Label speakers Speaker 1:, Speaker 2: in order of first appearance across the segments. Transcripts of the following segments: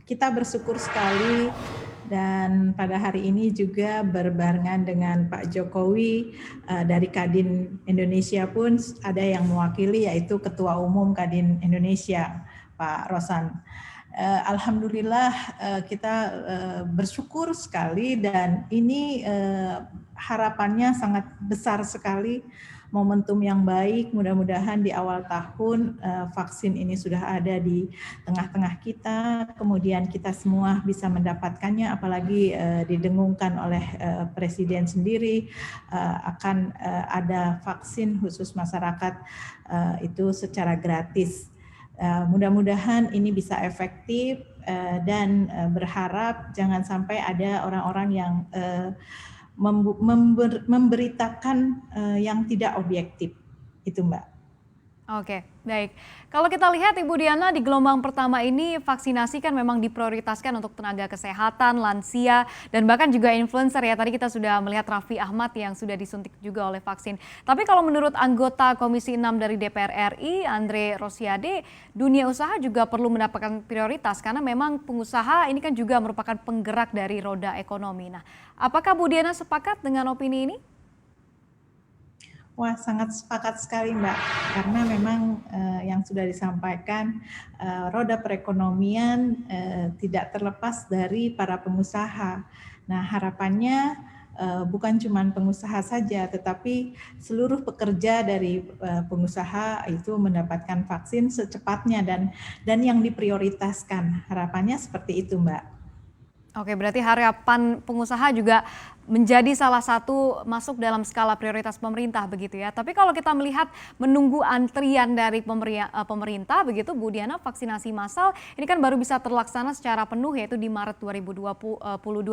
Speaker 1: Kita bersyukur sekali dan pada hari ini juga berbarengan dengan Pak Jokowi dari Kadin Indonesia pun ada yang mewakili, yaitu Ketua Umum Kadin Indonesia, Pak Rosan. Alhamdulillah kita bersyukur sekali dan ini harapannya sangat besar sekali, momentum yang baik. Mudah-mudahan di awal tahun vaksin ini sudah ada di tengah-tengah kita, kemudian kita semua bisa mendapatkannya, apalagi didengungkan oleh Presiden sendiri akan ada vaksin khusus masyarakat itu secara gratis. Mudah-mudahan ini bisa efektif dan berharap jangan sampai ada orang-orang yang memberitakan yang tidak objektif. Itu Mbak.
Speaker 2: Oke, baik. Kalau kita lihat Ibu Diana, di gelombang pertama ini vaksinasi kan memang diprioritaskan untuk tenaga kesehatan, lansia, dan bahkan juga influencer ya. Tadi kita sudah melihat Raffi Ahmad yang sudah disuntik juga oleh vaksin. Tapi kalau menurut anggota Komisi 6 dari DPR RI, Andre Rosiade, dunia usaha juga perlu mendapatkan prioritas karena memang pengusaha ini kan juga merupakan penggerak dari roda ekonomi. Nah, apakah Bu Diana sepakat dengan opini ini?
Speaker 1: Wah, sangat sepakat sekali Mbak, karena memang yang sudah disampaikan roda perekonomian tidak terlepas dari para pengusaha. Nah, harapannya bukan cuma pengusaha saja, tetapi seluruh pekerja dari pengusaha itu mendapatkan vaksin secepatnya dan yang diprioritaskan. Harapannya seperti itu Mbak.
Speaker 2: Oke, berarti harapan pengusaha juga menjadi salah satu masuk dalam skala prioritas pemerintah begitu ya. Tapi kalau kita melihat menunggu antrian dari pemerintah begitu Bu Diana, vaksinasi massal ini kan baru bisa terlaksana secara penuh yaitu di Maret 2022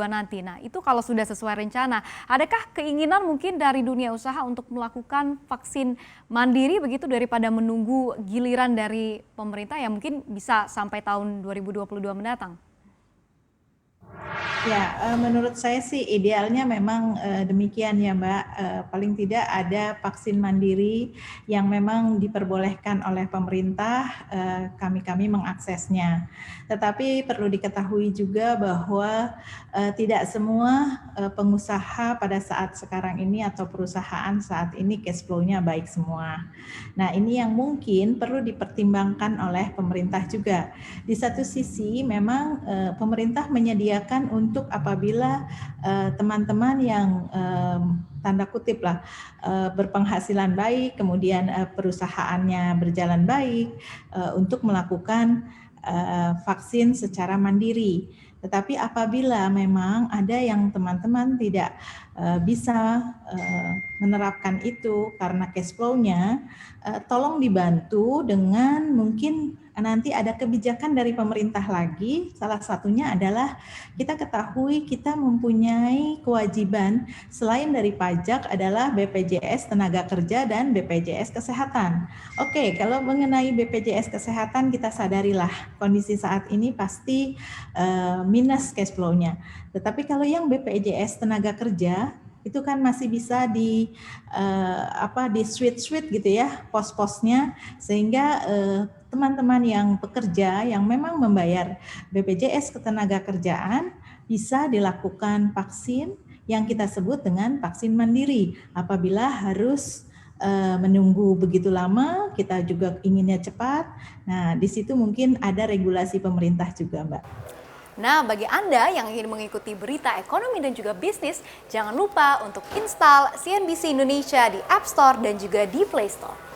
Speaker 2: nanti. Nah, itu kalau sudah sesuai rencana, adakah keinginan mungkin dari dunia usaha untuk melakukan vaksin mandiri begitu daripada menunggu giliran dari pemerintah yang mungkin bisa sampai tahun 2022 mendatang?
Speaker 1: Ya, menurut saya sih idealnya memang demikian ya Mbak. Paling tidak ada vaksin mandiri yang memang diperbolehkan oleh pemerintah, kami mengaksesnya. Tetapi perlu diketahui juga bahwa tidak semua pengusaha pada saat sekarang ini atau perusahaan saat ini cash flow-nya baik semua. Nah, ini yang mungkin perlu dipertimbangkan oleh pemerintah juga. Di satu sisi memang pemerintah menyediakan untuk apabila teman-teman yang tanda kutip lah berpenghasilan baik, kemudian perusahaannya berjalan baik untuk melakukan vaksin secara mandiri. Tetapi apabila memang ada yang teman-teman tidak bisa menerapkan itu karena cash flow-nya, tolong dibantu dengan mungkin nanti ada kebijakan dari pemerintah lagi. Salah satunya adalah kita ketahui kita mempunyai kewajiban selain dari pajak adalah BPJS Tenaga Kerja dan BPJS Kesehatan. Oke, kalau mengenai BPJS Kesehatan kita sadarilah kondisi saat ini pasti minus cash flow-nya. Tetapi kalau yang BPJS Tenaga Kerja itu kan masih bisa di switch gitu ya pos-posnya, sehingga teman-teman yang pekerja yang memang membayar BPJS Ketenagakerjaan bisa dilakukan vaksin yang kita sebut dengan vaksin mandiri. Apabila harus menunggu begitu lama, kita juga inginnya cepat. Nah, di situ mungkin ada regulasi pemerintah juga, Mbak.
Speaker 2: Nah, bagi Anda yang ingin mengikuti berita ekonomi dan juga bisnis, jangan lupa untuk install CNBC Indonesia di App Store dan juga di Play Store.